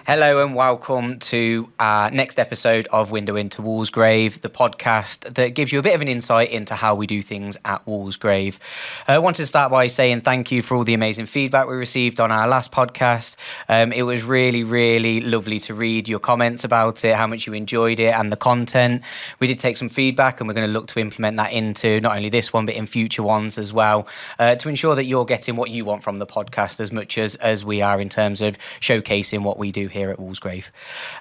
Hello and welcome to our next episode of Window into Walsgrave, the podcast that gives you a bit of an insight into how we do things at Walsgrave. I wanted to start by saying thank you for all the amazing feedback we received on our last podcast. It was really, really lovely to read your comments about it, how much you enjoyed it and the content. We did take some feedback and we're going to look to implement that into not only this one but in future ones as well, to ensure that you're getting what you want from the podcast as much as we are in terms of showcasing what we do here at Walsgrave.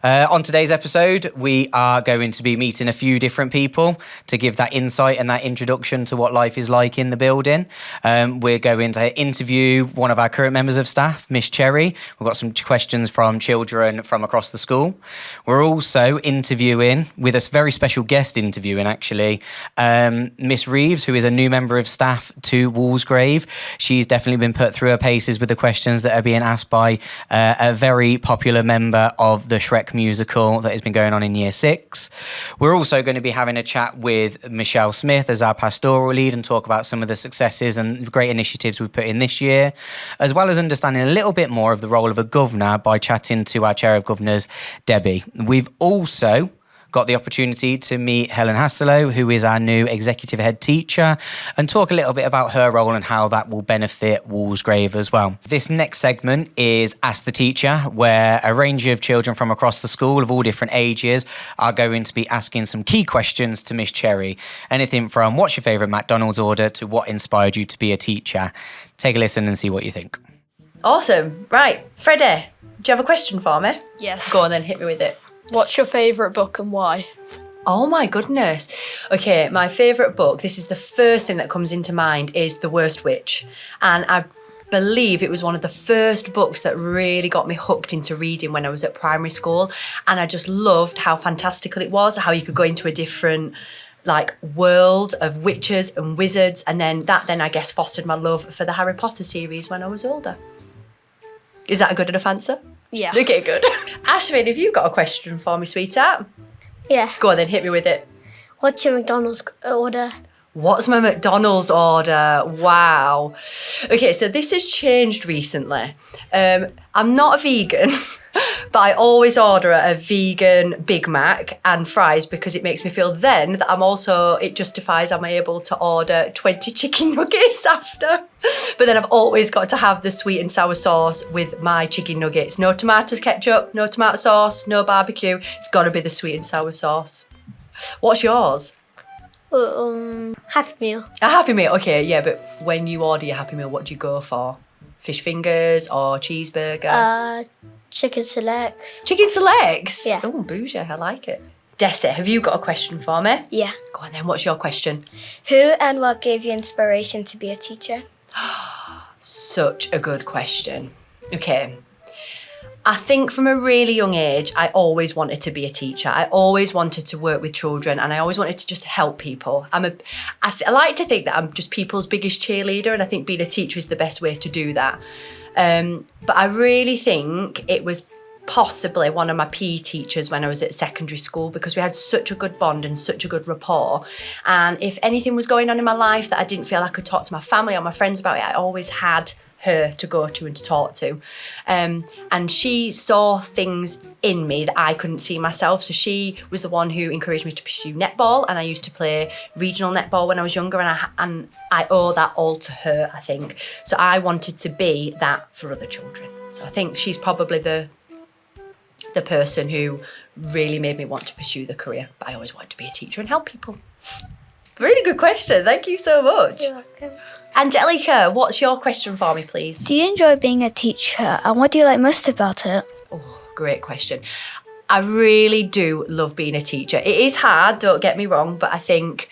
On today's episode, we are going to be meeting a few different people to give that insight and that introduction to what life is like in the building. We're going to interview one of our current members of staff, Miss Cherry. We've got some questions from children from across the school. We're also interviewing, with a very special guest interviewing actually, Miss Reeves, who is a new member of staff to Walsgrave. She's definitely been put through her paces with the questions that are being asked by a very popular member of the Shrek musical that has been going on in Year 6. We're also going to be having a chat with Michelle Smith as our pastoral lead and talk about some of the successes and great initiatives we've put in this year, as well as understanding a little bit more of the role of a governor by chatting to our Chair of Governors, Debbie. We've also got the opportunity to meet Helen Hastilow, who is our new Executive Headteacher, and talk a little bit about her role and how that will benefit Walsgrave as well. This next segment is Ask the Teacher, where a range of children from across the school of all different ages are going to be asking some key questions to Miss Cherry. Anything from what's your favourite McDonald's order to what inspired you to be a teacher. Take a listen and see what you think. Awesome. Right, Freddie, do you have a question for me? Yes. Go on then, hit me with it. What's your favourite book and why? Oh my goodness. Okay, my favourite book, this is the first thing that comes into mind, is The Worst Witch. And I believe it was one of the first books that really got me hooked into reading when I was at primary school. And I just loved how fantastical it was, how you could go into a different world of witches and wizards. And then I guess fostered my love for the Harry Potter series when I was older. Is that a good enough answer? Yeah. Okay, good. Ashwin, have you got a question for me, sweetheart? Yeah. Go on then, hit me with it. What's your McDonald's order? What's my McDonald's order? Wow. Okay, so this has changed recently. I'm not a vegan, but I always order a vegan Big Mac and fries because it makes me feel then that it justifies I'm able to order 20 chicken nuggets after. But then I've always got to have the sweet and sour sauce with my chicken nuggets. No tomatoes, ketchup, no tomato sauce, no barbecue. It's got to be the sweet and sour sauce. What's yours? Happy Meal. A Happy Meal, okay, yeah, but when you order your Happy Meal, what do you go for? Fish fingers or cheeseburger? Chicken selects. Chicken selects? Yeah. Oh, bougie, I like it. Desi, have you got a question for me? Yeah. Go on then, what's your question? Who and what gave you inspiration to be a teacher? Such a good question. Okay. I think from a really young age, I always wanted to be a teacher. I always wanted to work with children and I always wanted to just help people. I like to think that I'm just people's biggest cheerleader, and I think being a teacher is the best way to do that. But I really think it was possibly one of my PE teachers when I was at secondary school, because we had such a good bond and such a good rapport. And if anything was going on in my life that I didn't feel I could talk to my family or my friends about it, I always had her to go to and to talk to. And she saw things in me that I couldn't see myself. So she was the one who encouraged me to pursue netball, and I used to play regional netball when I was younger, and I owe that all to her, I think. So I wanted to be that for other children. So I think she's probably the person who really made me want to pursue the career. But I always wanted to be a teacher and help people. Really good question. Thank you so much. You're welcome. Angelica, what's your question for me, please? Do you enjoy being a teacher, and what do you like most about it? Oh, great question. I really do love being a teacher. It is hard, don't get me wrong, but I think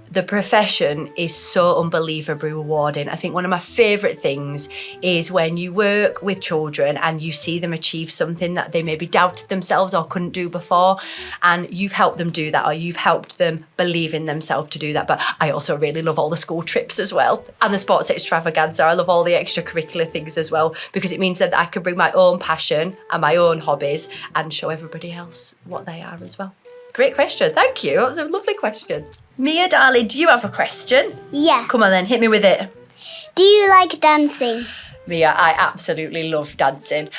the profession is so unbelievably rewarding. I think one of my favourite things is when you work with children and you see them achieve something that they maybe doubted themselves or couldn't do before, and you've helped them do that, or you've helped them believe in themselves to do that. But I also really love all the school trips as well, and the sports extravaganza. I love all the extracurricular things as well, because it means that I can bring my own passion and my own hobbies and show everybody else what they are as well. Great question, thank you. That was a lovely question. Mia, darling, do you have a question? Yeah. Come on then, hit me with it. Do you like dancing? Mia, I absolutely love dancing.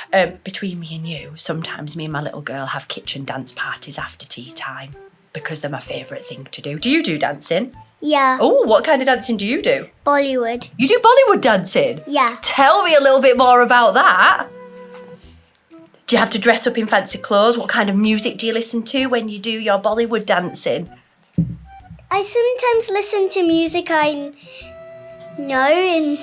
Between me and you, sometimes me and my little girl have kitchen dance parties after tea time because they're my favourite thing to do. Do you do dancing? Yeah. Oh, what kind of dancing do you do? Bollywood. You do Bollywood dancing? Yeah. Tell me a little bit more about that. Do you have to dress up in fancy clothes? What kind of music do you listen to when you do your Bollywood dancing? I sometimes listen to music I know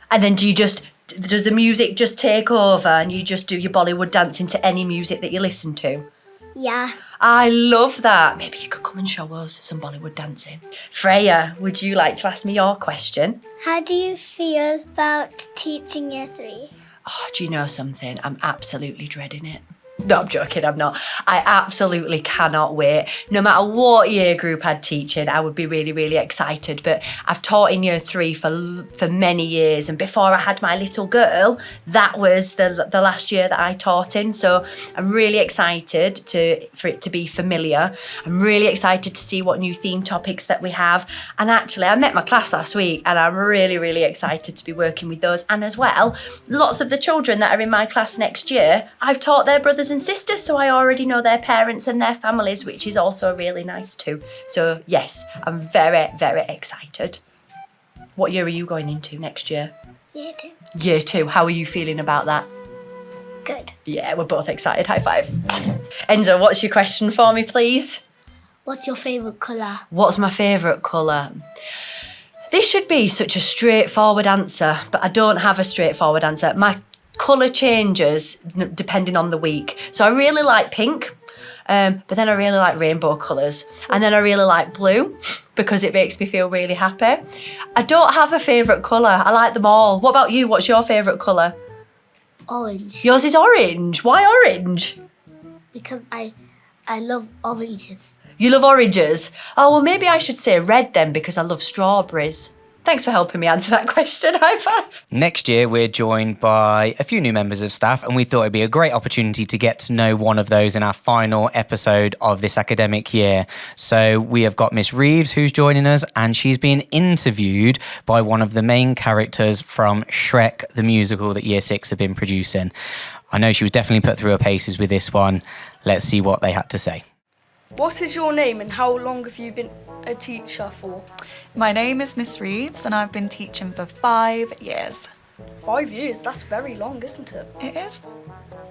And then does the music just take over and you just do your Bollywood dancing to any music that you listen to? yeah. I love that. Maybe you could come and show us some Bollywood dancing. Freya, would you like to ask me your question? How do you feel about teaching year 3? Oh, do you know something? I'm absolutely dreading it. No, I'm joking, I'm not. I absolutely cannot wait. No matter what year group I'd teach in, I would be really, really excited. But I've taught in year 3 for many years. And before I had my little girl, that was the last year that I taught in. So I'm really excited for it to be familiar. I'm really excited to see what new theme topics that we have. And actually, I met my class last week and I'm really, really excited to be working with those. And as well, lots of the children that are in my class next year, I've taught their brothers and sisters, so I already know their parents and their families, which is also really nice too. So yes, I'm very, very excited. What year are you going into next year? Year 2. Year 2. How are you feeling about that? Good. Yeah, we're both excited. High five. Enzo, what's your question for me, please? What's your favourite colour? What's my favourite colour? This should be such a straightforward answer, but I don't have a straightforward answer. My colour changes depending on the week. So I really like pink, but then I really like rainbow colours. And then I really like blue because it makes me feel really happy. I don't have a favourite colour. I like them all. What about you? What's your favourite colour? Orange. Yours is orange. Why orange? Because I love oranges. You love oranges? Oh, well, maybe I should say red then because I love strawberries. Thanks for helping me answer that question. High five. Next year, we're joined by a few new members of staff, and we thought it'd be a great opportunity to get to know one of those in our final episode of this academic year. So we have got Miss Reeves, who's joining us, and she's been interviewed by one of the main characters from Shrek, the musical that Year 6 have been producing. I know she was definitely put through her paces with this one. Let's see what they had to say. What is your name and how long have you been a teacher for? My name is Miss Reeves and I've been teaching for 5 years. 5 years, that's very long, isn't it? It is.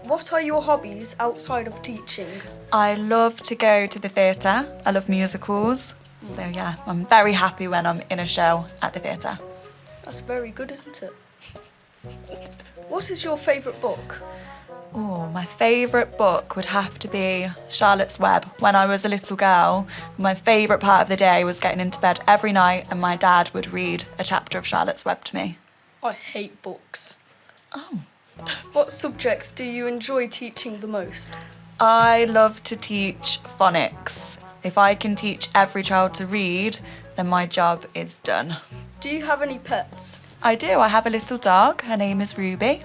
What are your hobbies outside of teaching? I love to go to the theatre. I love musicals. So yeah, I'm very happy when I'm in a show at the theatre. That's very good, isn't it? What is your favourite book? Oh, my favourite book would have to be Charlotte's Web. When I was a little girl, my favourite part of the day was getting into bed every night and my dad would read a chapter of Charlotte's Web to me. I hate books. Oh. What subjects do you enjoy teaching the most? I love to teach phonics. If I can teach every child to read, then my job is done. Do you have any pets? I do. I have a little dog. Her name is Ruby.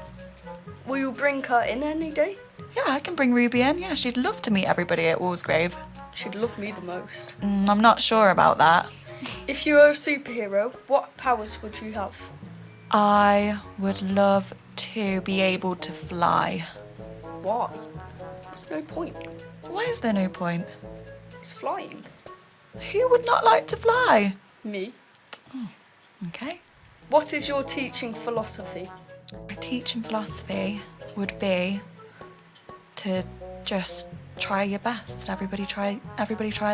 Will you bring her in any day? Yeah, I can bring Ruby in. Yeah, she'd love to meet everybody at Walsgrave. She'd love me the most. I'm not sure about that. If you were a superhero, what powers would you have? I would love to be able to fly. Why? There's no point. Why is there no point? It's flying. Who would not like to fly? Me. Okay. What is your teaching philosophy? My teaching philosophy would be to just try your best. Everybody try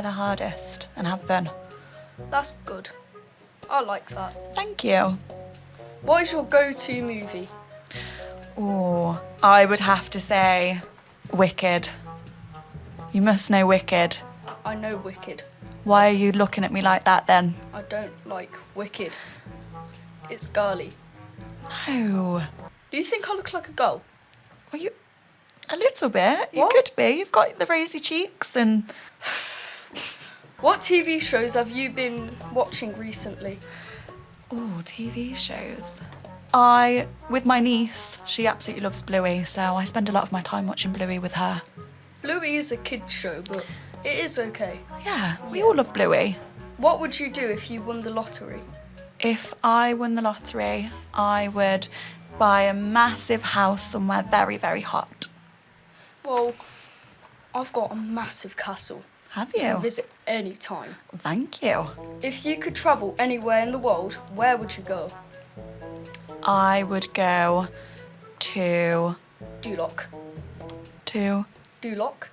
their hardest and have fun. That's good. I like that. Thank you. What is your go-to movie? Oh, I would have to say Wicked. You must know Wicked. I know Wicked. Why are you looking at me like that then? I don't like Wicked. It's girly. No. Do you think I look like a girl? Well, you... A little bit. You What? could be. You've got the rosy cheeks and... What TV shows have you been watching recently? Oh, TV shows. With my niece, she absolutely loves Bluey, so I spend a lot of my time watching Bluey with her. Bluey is a kid's show, but it is okay. Yeah, we all love Bluey. What would you do if you won the lottery? If I won the lottery, I would Buy a massive house somewhere very, very hot. Well, I've got a massive castle. Have You can you? visit any time. Thank you. If you could travel anywhere in the world, where would you go? I would go to Duloc. Duloc.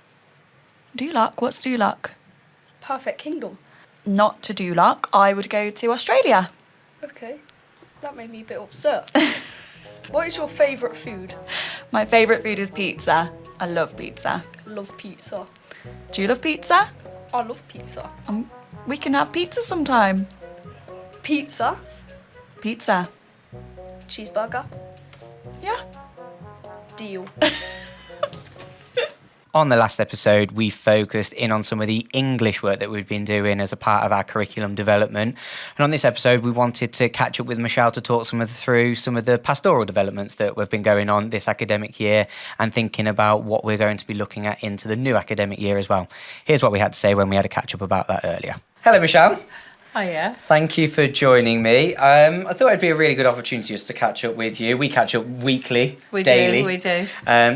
Duloc? What's Duloc? Perfect kingdom. Not to Duloc. I would go to Australia. Okay, that made me a bit upset. What is your favourite food? My favourite food is pizza. I love pizza. Love pizza. Do you love pizza? I love pizza. We can have pizza sometime. Pizza? Pizza. Cheeseburger? Yeah. Deal. On the last episode, we focused in on some of the English work that we've been doing as a part of our curriculum development. And on this episode, we wanted to catch up with Michelle to talk through some of the pastoral developments that have been going on this academic year and thinking about what we're going to be looking at into the new academic year as well. Here's what we had to say when we had a catch up about that earlier. Hello, Michelle. Hiya. Thank you for joining me. I thought it'd be a really good opportunity just to catch up with you. We catch up weekly, daily. We do.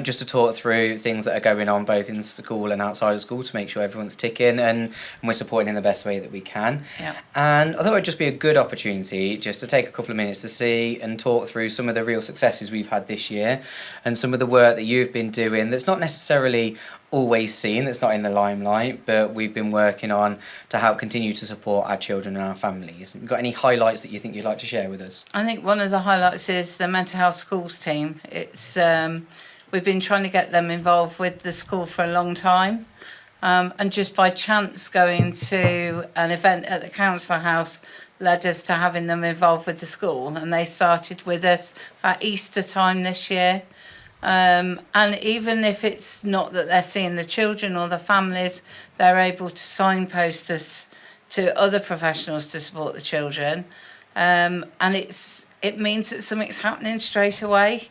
Just to talk through things that are going on both in school and outside of school to make sure everyone's ticking and we're supporting in the best way that we can. Yeah. And I thought it'd just be a good opportunity just to take a couple of minutes to see and talk through some of the real successes we've had this year and some of the work that you've been doing that's not necessarily always seen, that's not in the limelight, but we've been working on to help continue to support our children and our families. Have you got any highlights that you think you'd like to share with us? I think one of the highlights is the mental health schools team. It's we've been trying to get them involved with the school for a long time, and just by chance going to an event at the council house led us to having them involved with the school, and they started with us at Easter time this year. And even if it's not that they're seeing the children or the families, they're able to signpost us to other professionals to support the children. And it means that something's happening straight away.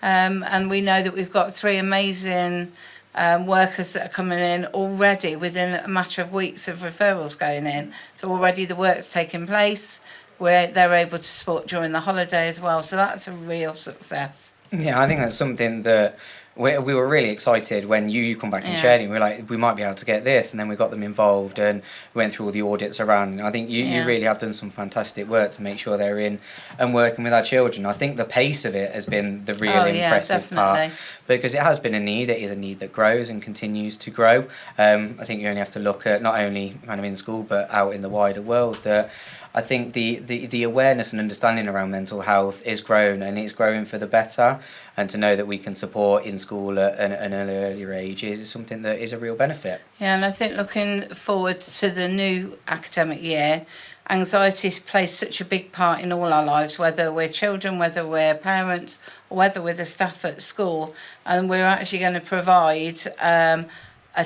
And we know that we've got 3 amazing workers that are coming in already within a matter of weeks of referrals going in. So already the work's taking place, where they're able to support during the holiday as well. So that's a real success. Yeah, I think that's something that we were really excited when you come back and shared it. We were like, we might be able to get this, and then we got them involved and we went through all the audits around. And I think you really have done some fantastic work to make sure they're in and working with our children. I think the pace of it has been the real impressive part, because it has been a need. It is a need that grows and continues to grow. I think you only have to look at not only kind of in school but out in the wider world that I think the awareness and understanding around mental health is grown, and it's growing for the better. And to know that we can support in school at an earlier age is something that is a real benefit. Yeah, and I think looking forward to the new academic year, anxiety plays such a big part in all our lives, whether we're children, whether we're parents, or whether we're the staff at school. And we're actually going to provide a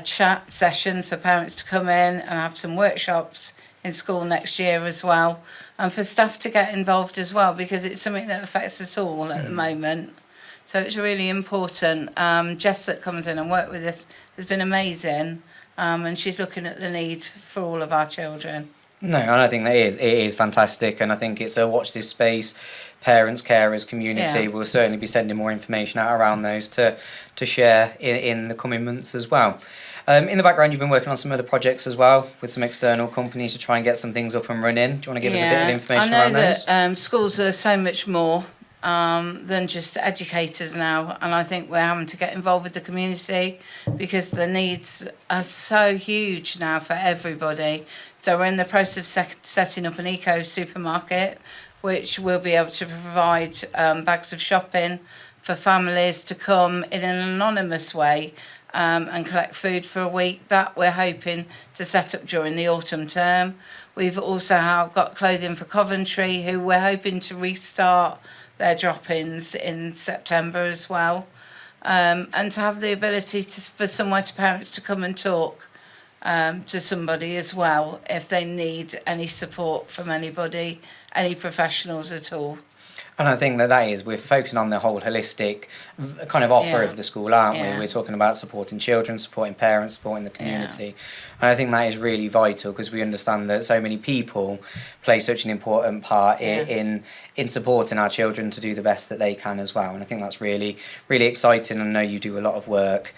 chat session for parents to come in and have some workshops in school next year as well, and for staff to get involved as well, because it's something that affects us all at the moment. So it's really important. Jess that comes in and works with us has been amazing, and she's looking at the need for all of our children. No, and I think it is fantastic, and I think it's a watch this space. Parents, carers, community will certainly be sending more information out around those to share in the coming months as well. In the background, you've been working on some other projects as well with some external companies to try and get some things up and running. Do you want to give us a bit of information around those? I know that schools are so much more than just educators now, and I think we're having to get involved with the community because the needs are so huge now for everybody. So we're in the process of setting up an eco supermarket, which will be able to provide bags of shopping for families to come in an anonymous way and collect food for a week. That we're hoping to set up during the autumn term. We've also got clothing for Coventry, who we're hoping to restart their drop-ins in September as well, and to have the ability for somewhere to parents to come and talk to somebody as well if they need any support from anybody, any professionals at all. And I think that is, we're focusing on the whole holistic kind of offer of the school, aren't we? We're talking about supporting children, supporting parents, supporting the community. And I think that is really vital because we understand that so many people play such an important part in supporting our children to do the best that they can as well. And I think that's really, really exciting. I know you do a lot of work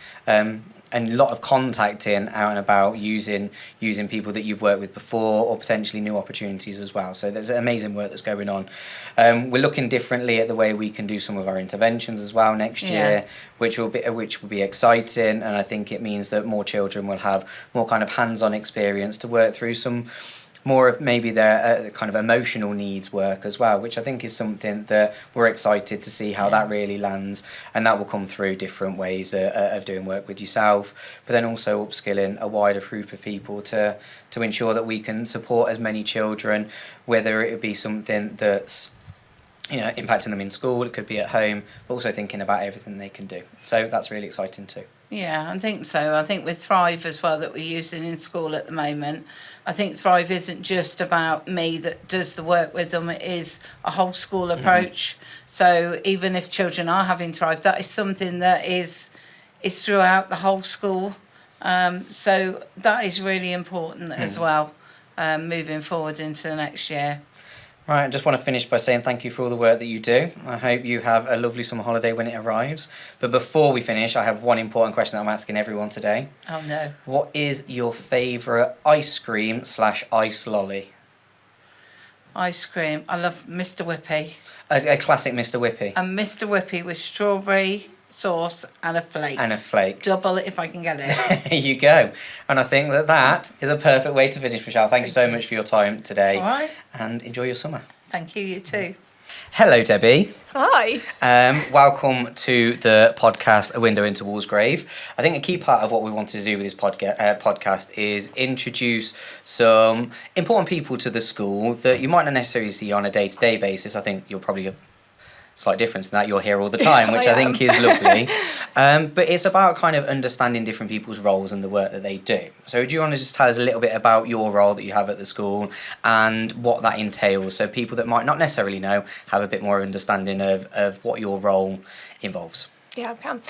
and a lot of contacting out and about using people that you've worked with before or potentially new opportunities as well. So there's amazing work that's going on. We're looking differently at the way we can do some of our interventions as well next year, which will be exciting. And I think it means that more children will have more kind of hands-on experience to work through some more of maybe their kind of emotional needs work as well, which I think is something that we're excited to see how that really lands, and that will come through different ways of doing work with yourself, but then also upskilling a wider group of people to ensure that we can support as many children, whether it be something that's impacting them in school, it could be at home, but also thinking about everything they can do. So that's really exciting too. Yeah, I think so. I think with Thrive as well that we're using in school at the moment, I think Thrive isn't just about me that does the work with them, it is a whole school approach. So even if children are having Thrive, that is something that is throughout the whole school. So that is really important as well, moving forward into the next year. Right, I just want to finish by saying thank you for all the work that you do. I hope you have a lovely summer holiday when it arrives. But before we finish, I have one important question that I'm asking everyone today. Oh no. What is your favourite ice cream / ice lolly? Ice cream. I love Mr. Whippy. A classic Mr. Whippy. And Mr. Whippy with strawberry sauce and a flake. And a flake. Double it if I can get it. There you go. And I think that is a perfect way to finish, Michelle. Thank you so much for your time today. All right. And enjoy your summer. Thank you, you too. Hello, Debbie. Hi. Welcome to the podcast, A Window into Walsgrave. I think a key part of what we wanted to do with this podcast is introduce some important people to the school that you might not necessarily see on a day-to-day basis. I think you'll probably have slight difference in that you're here all the time, which I think is lovely. But it's about kind of understanding different people's roles and the work that they do. So do you want to just tell us a little bit about your role that you have at the school and what that entails, so people that might not necessarily know have a bit more understanding of what your role involves? Yeah, I can.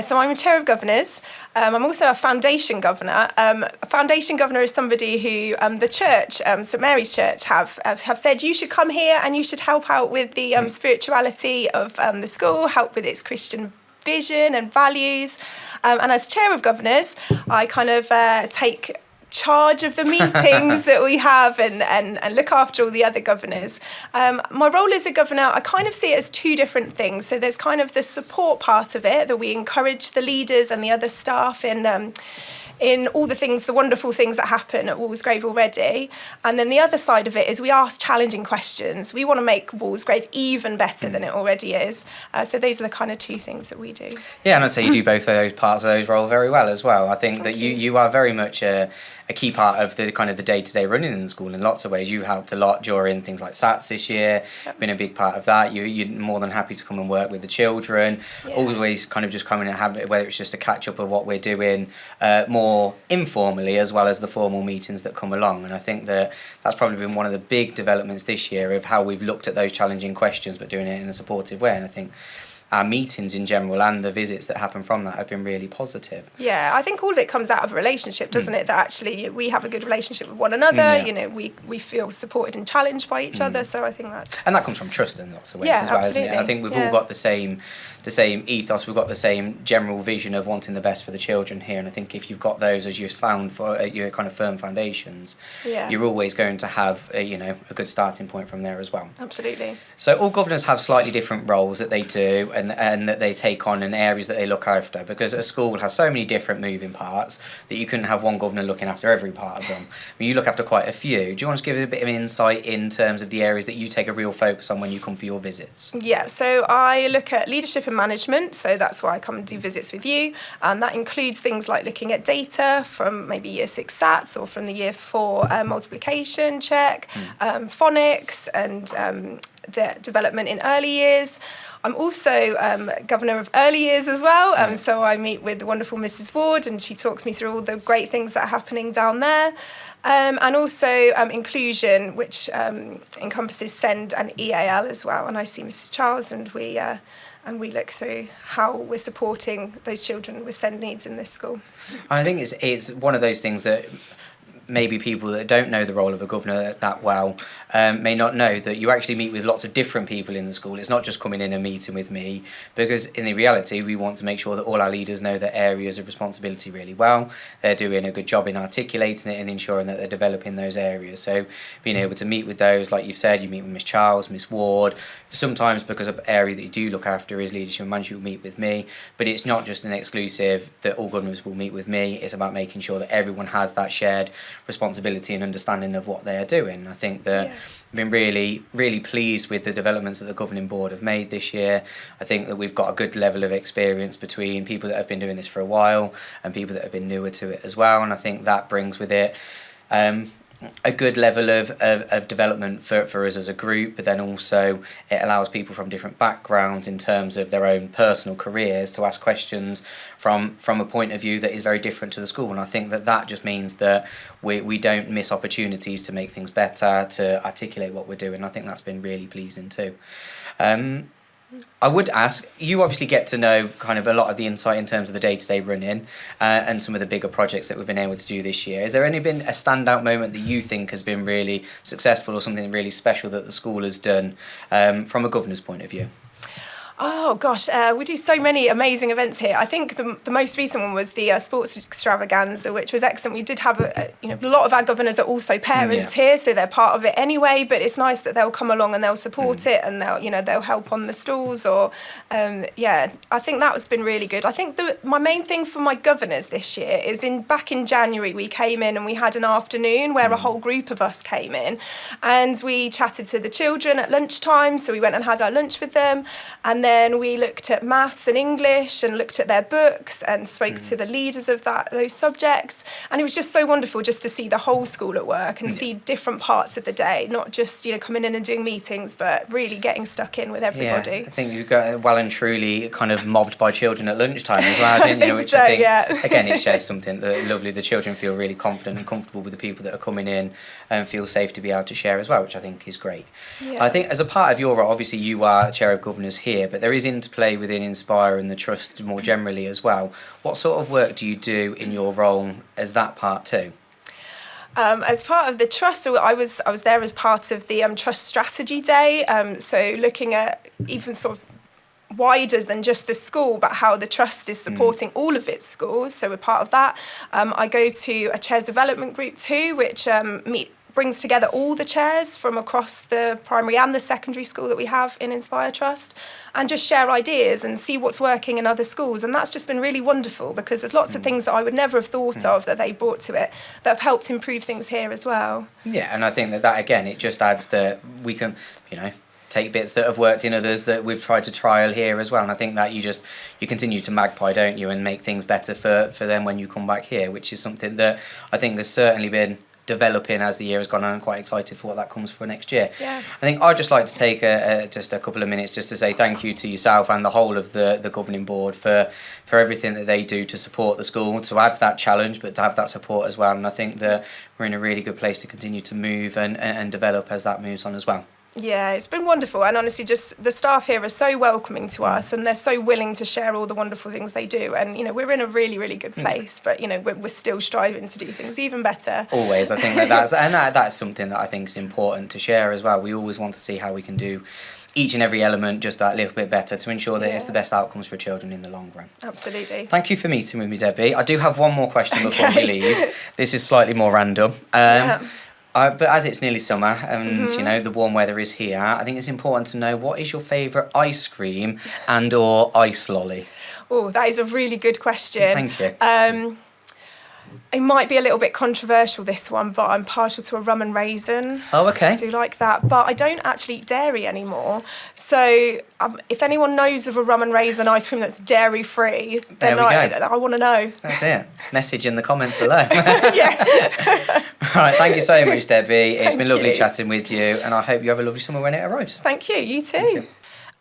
So I'm a chair of governors. I'm also a foundation governor. A foundation governor is somebody who the church, St Mary's Church, have said you should come here and you should help out with the spirituality of the school, help with its Christian vision and values. And as chair of governors, I kind of take charge of the meetings that we have and look after all the other governors. My role as a governor, I kind of see it as two different things. So there's kind of the support part of it, that we encourage the leaders and the other staff in all the things, the wonderful things that happen at Walsgrave already. And then the other side of it is we ask challenging questions. We want to make Walsgrave even better than it already is. So those are the kind of two things that we do. Yeah, and I'd say you do both of those parts of those roles very well as well. I think that you are very much a key part of the kind of the day-to-day running in the school in lots of ways. You helped a lot during things like SATs this year, been a big part of that. You're more than happy to come and work with the children, always kind of just coming and have, whether it's just a catch-up of what we're doing more informally as well as the formal meetings that come along. And I think that that's probably been one of the big developments this year of how we've looked at those challenging questions but doing it in a supportive way. And I think our meetings in general and the visits that happen from that have been really positive. Yeah, I think all of it comes out of a relationship, doesn't it? That actually we have a good relationship with one another. You know, we feel supported and challenged by each other. So I think that's... And that comes from trust in lots of ways as well, absolutely. isn't it? I think we've all got the same ethos, we've got the same general vision of wanting the best for the children here. And I think if you've got those as you've found for your kind of firm foundations, you're always going to have a good starting point from there as well. Absolutely. So all governors have slightly different roles that they do and that they take on and areas that they look after, because a school has so many different moving parts that you couldn't have one governor looking after every part of them. I mean, you look after quite a few. Do you want to give us a bit of an insight in terms of the areas that you take a real focus on when you come for your visits? Yeah, so I look at leadership and management, so that's why I come and do visits with you, and that includes things like looking at data from maybe year 6 SATs or from the year 4 multiplication check, phonics and the development in early years. I'm also Governor of Early Years as well, so I meet with the wonderful Mrs Ward, and she talks me through all the great things that are happening down there. And also inclusion, which encompasses SEND and EAL as well. And I see Mrs Charles, and we look through how we're supporting those children with SEND needs in this school. I think it's one of those things that maybe people that don't know the role of a governor that well may not know, that you actually meet with lots of different people in the school. It's not just coming in and meeting with me, because in the reality we want to make sure that all our leaders know their areas of responsibility really well. They're doing a good job in articulating it and ensuring that they're developing those areas. So being able to meet with those, like you've said, you meet with Miss Charles, Miss Ward. Sometimes, because of the area that you do look after is leadership and management, you'll meet with me, but it's not just an exclusive that all governors will meet with me. It's about making sure that everyone has that shared responsibility and understanding of what they are doing. I think that I've been really, really pleased with the developments that the governing board have made this year. I think that we've got a good level of experience between people that have been doing this for a while and people that have been newer to it as well, and I think that brings with it a good level of development for us as a group, but then also it allows people from different backgrounds in terms of their own personal careers to ask questions from a point of view that is very different to the school. And I think that just means that we don't miss opportunities to make things better, to articulate what we're doing. I think that's been really pleasing too. I would ask, you obviously get to know kind of a lot of the insight in terms of the day-to-day running and some of the bigger projects that we've been able to do this year. Has there been a standout moment that you think has been really successful or something really special that the school has done from a governor's point of view? Oh gosh, we do so many amazing events here. I think the most recent one was the sports extravaganza, which was excellent. We did have a lot of our governors are also parents here, so they're part of it anyway. But it's nice that they'll come along and they'll support it, and they'll help on the stalls. Or I think that has been really good. I think my main thing for my governors this year is back in January we came in and we had an afternoon where a whole group of us came in, and we chatted to the children at lunchtime. So we went and had our lunch with them, and then we looked at maths and English and looked at their books and spoke to the leaders of those subjects. And it was just so wonderful just to see the whole school at work and see different parts of the day, not just coming in and doing meetings, but really getting stuck in with everybody. Yeah, I think you got well and truly kind of mobbed by children at lunchtime as well, didn't you? Which I think, again, it shares something lovely. The children feel really confident and comfortable with the people that are coming in and feel safe to be able to share as well, which I think is great. Yeah. I think as a part of your role, obviously you are Chair of Governors here, but there is interplay within Inspire and the Trust more generally as well. What sort of work do you do in your role as that part too? As part of the Trust, I was there as part of the Trust Strategy Day, so looking at even sort of wider than just the school, but how the Trust is supporting all of its schools. So we're part of that. I go to a Chairs Development Group too, which brings together all the chairs from across the primary and the secondary school that we have in Inspire Trust, and just share ideas and see what's working in other schools. And that's just been really wonderful, because there's lots of things that I would never have thought of that they brought to it that have helped improve things here as well. Yeah, and I think that again, it just adds that we can, take bits that have worked in others that we've tried to trial here as well. And I think that you continue to magpie, don't you, and make things better for them when you come back here, which is something that I think has certainly been developing as the year has gone on. I'm quite excited for what that comes for next year. Yeah. I think I'd just like to take just a couple of minutes just to say thank you to yourself and the whole of the governing board for everything that they do to support the school, to have that challenge but to have that support as well. And I think that we're in a really good place to continue to move and develop as that moves on as well. Yeah, it's been wonderful, and honestly just the staff here are so welcoming to us, and they're so willing to share all the wonderful things they do, and we're in a really, really good place, but we're still striving to do things even better. Always. I think that's something that I think is important to share as well. We always want to see how we can do each and every element just that little bit better to ensure that it's the best outcomes for children in the long run. Absolutely. Thank you for meeting with me, Debbie. I do have one more question before we leave. This is slightly more random. But as it's nearly summer and, the warm weather is here, I think it's important to know, what is your favourite ice cream and or ice lolly? Oh, that is a really good question. Thank you. It might be a little bit controversial, this one, but I'm partial to a rum and raisin. Oh, okay. I do like that, but I don't actually eat dairy anymore. So if anyone knows of a rum and raisin ice cream that's dairy-free, then I want to know. That's it. Message in the comments below. Yeah. All right, thank you so much, Debbie. It's been lovely chatting with you, and I hope you have a lovely summer when it arrives. Thank you. You too. Thank you.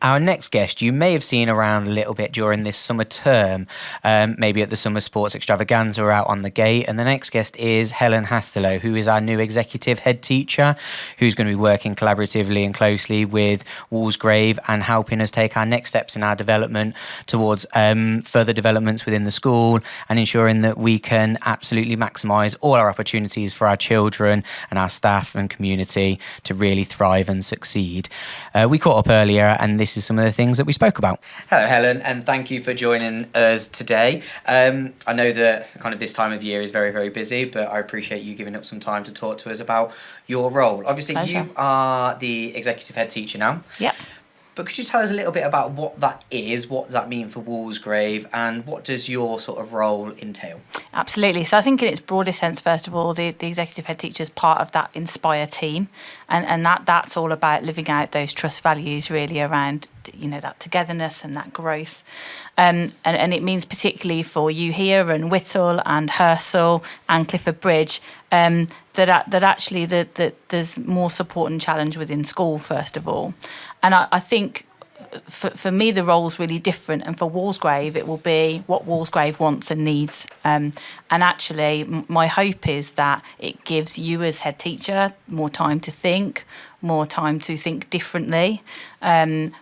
Our next guest you may have seen around a little bit during this summer term, maybe at the Summer Sports Extravaganza or out on the gate. And the next guest is Helen Hastilow, who is our new Executive Head Teacher, who's going to be working collaboratively and closely with Walsgrave and helping us take our next steps in our development towards further developments within the school and ensuring that we can absolutely maximise all our opportunities for our children and our staff and community to really thrive and succeed. We caught up earlier and this is some of the things that we spoke about. Hello, Helen, and thank you for joining us today. I know that kind of this time of year is very, very busy, but I appreciate you giving up some time to talk to us about your role. Obviously, Pleasure. You are the Executive Head Teacher now. Yep. But could you tell us a little bit about what that is, what does that mean for Walsgrave, and what does your sort of role entail? Absolutely. So I think in its broadest sense, first of all, the Executive Head Teacher is part of that Inspire team. And that's all about living out those trust values really around, that togetherness and that growth. And it means particularly for you here and Whittle and Hersal and Clifford Bridge, that actually that there's more support and challenge within school, first of all. And I think for me, the role's really different. And for Walsgrave, it will be what Walsgrave wants and needs. And actually, my hope is that it gives you as head teacher more time to think differently.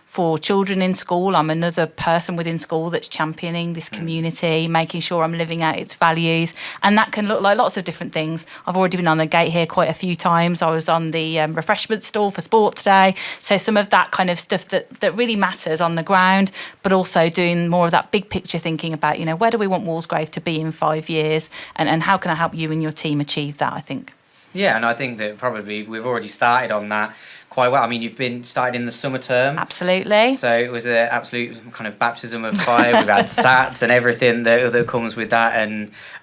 For children in school, I'm another person within school that's championing this community, making sure I'm living out its values. And that can look like lots of different things. I've already been on the gate here quite a few times. I was on the refreshment stall for Sports Day. So some of that kind of stuff that really matters on the ground, but also doing more of that big picture thinking about, where do we want Walsgrave to be in 5 years and how can I help you and your team achieve that, I think. Yeah, and I think that probably we've already started on that quite well. I mean, you've been started in the summer term. Absolutely. So it was an absolute kind of baptism of fire. We've had SATs and everything that comes with that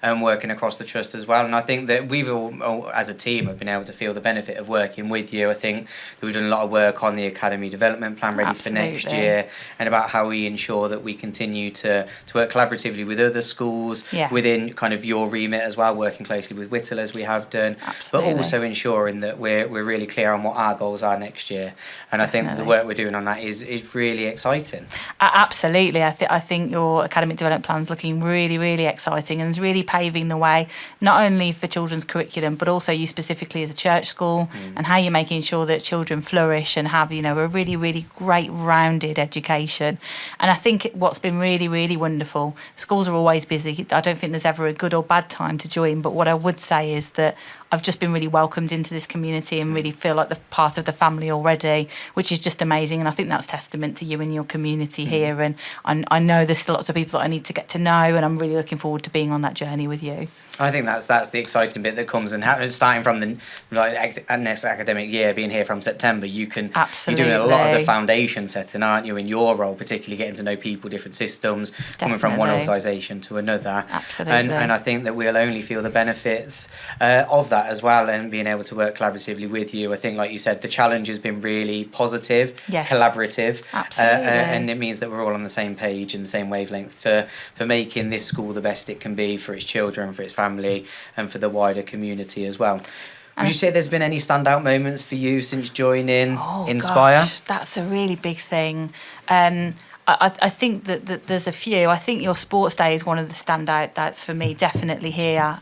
and working across the trust as well. And I think that we've all, as a team, have been able to feel the benefit of working with you. I think that we've done a lot of work on the Academy Development Plan ready for next year and about how we ensure that we continue to work collaboratively with other schools within kind of your remit as well, working closely with Whittle as we have done. Absolutely. But also ensuring that we're really clear on what our goals are next year, and I think the work we're doing on that is really exciting. Absolutely, I think your academic development plan is looking really, really exciting and is really paving the way not only for children's curriculum but also you specifically as a church school and how you're making sure that children flourish and have a really, really great rounded education. And I think what's been really, really wonderful, schools are always busy. I don't think there's ever a good or bad time to join, but what I would say is that I've just been really welcomed into this community and really feel like the part of the family already, which is just amazing. And I think that's testament to you and your community here. And I know there's still lots of people that I need to get to know, and I'm really looking forward to being on that journey with you. I think that's the exciting bit that comes, and starting from the next academic year, being here from September, you're doing a lot of the foundation setting, aren't you, in your role, particularly getting to know people, different systems, coming from one organisation to another. Absolutely. And I think that we'll only feel the benefits of that as well, and being able to work collaboratively with you. I think, like you said, the challenge has been really positive, collaborative, and it means that we're all on the same page and the same wavelength for making this school the best it can be for its children, for its family, and for the wider community as well. Would you say there's been any standout moments for you since joining Inspire? Gosh, that's a really big thing. I think that there's a few. I think your sports day is one of the standouts for me, definitely here,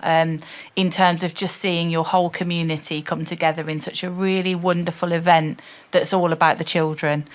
in terms of just seeing your whole community come together in such a really wonderful event that's all about the children.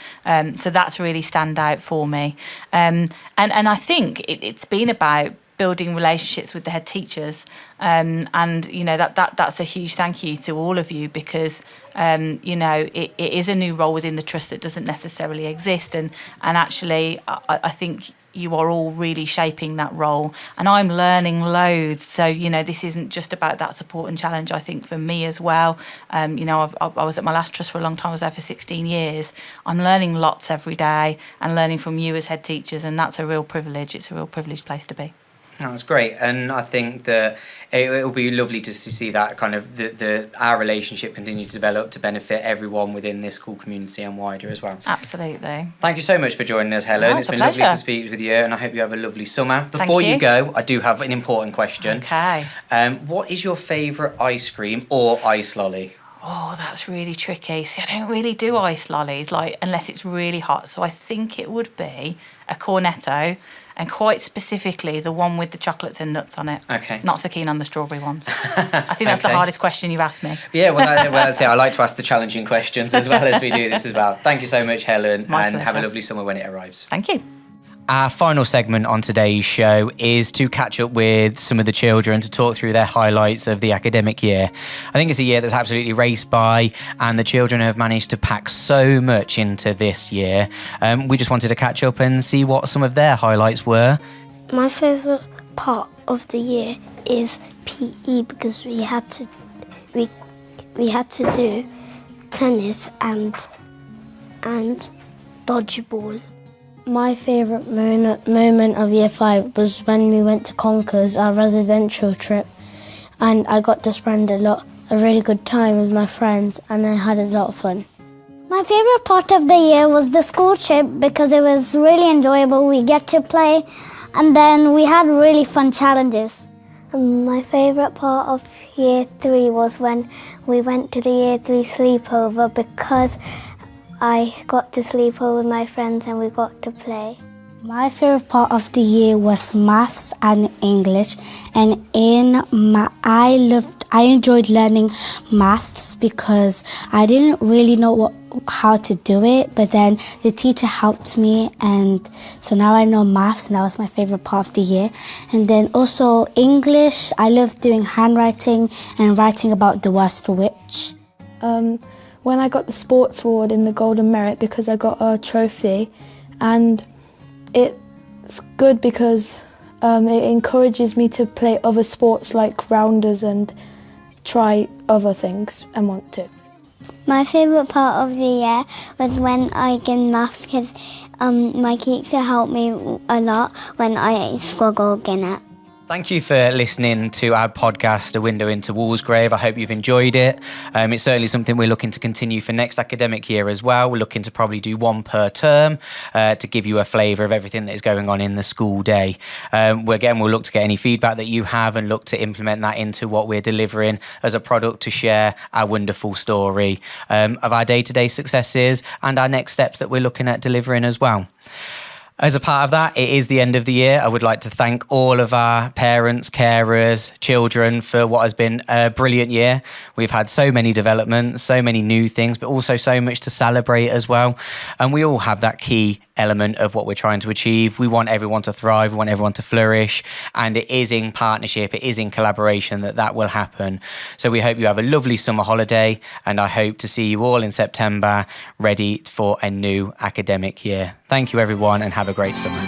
So that's really stand out for me. And I think it's been about building relationships with the head teachers, and that's a huge thank you to all of you, because it is a new role within the trust that doesn't necessarily exist, and actually I think you are all really shaping that role, and I'm learning loads. So this isn't just about that support and challenge. I think for me as well, I was at my last trust for a long time. I was there for 16 years. I'm learning lots every day and learning from you as head teachers, and that's a real privilege. It's a real privileged place to be. That's great, and I think that it will be lovely to see that kind of our relationship continue to develop to benefit everyone within this school community and wider as well. Absolutely. Thank you so much for joining us, Helen. It's been a pleasure. lovely to speak with you, and I hope you have a lovely summer. Before you go, I do have an important question. Okay. What is your favourite ice cream or ice lolly? Oh, that's really tricky. See, I don't really do ice lollies, like, unless it's really hot. So I think it would be a cornetto, and quite specifically the one with the chocolates and nuts on it. Okay. Not so keen on the strawberry ones. I think that's the hardest question you've asked me. Yeah, well, that's it. I like to ask the challenging questions as well as we do this as well. Thank you so much, Helen, My and have a pleasure. lovely summer when it arrives. Thank you. Our final segment on today's show is to catch up with some of the children to talk through their highlights of the academic year. I think it's a year that's absolutely raced by, and the children have managed to pack so much into this year. We just wanted to catch up and see what some of their highlights were. My favourite part of the year is PE because we had to do tennis and dodgeball. My favourite moment of year 5 was when we went to Conkers, our residential trip, and I got to spend a really good time with my friends, and I had a lot of fun. My favourite part of the year was the school trip because it was really enjoyable. We get to play, and then we had really fun challenges. My favourite part of year 3 was when we went to the year 3 sleepover because I got to sleep over with my friends and we got to play. My favourite part of the year was maths and English, and I enjoyed learning maths because I didn't really know how to do it, but then the teacher helped me, and so now I know maths, and that was my favourite part of the year. And then also English, I loved doing handwriting and writing about the worst witch. When I got the sports award in the Golden Merit because I got a trophy, and it's good because it encourages me to play other sports like rounders and try other things and want to. My favourite part of the year was when I did maths because my teacher helped me a lot when I struggled in it. Thank you for listening to our podcast, A Window into Walsgrave. I hope you've enjoyed it. It's certainly something we're looking to continue for next academic year as well. We're looking to probably do one per term to give you a flavour of everything that is going on in the school day. We'll look to get any feedback that you have and look to implement that into what we're delivering as a product to share our wonderful story of our day-to-day successes and our next steps that we're looking at delivering as well. As a part of that, it is the end of the year. I would like to thank all of our parents, carers, children for what has been a brilliant year. We've had so many developments, so many new things, but also so much to celebrate as well. And we all have that key element of what we're trying to achieve. We want everyone to thrive. We want everyone to flourish. And it is in partnership, it is in collaboration that will happen. So we hope you have a lovely summer holiday, and I hope to see you all in September ready for a new academic year. Thank you, everyone, and have a great summer.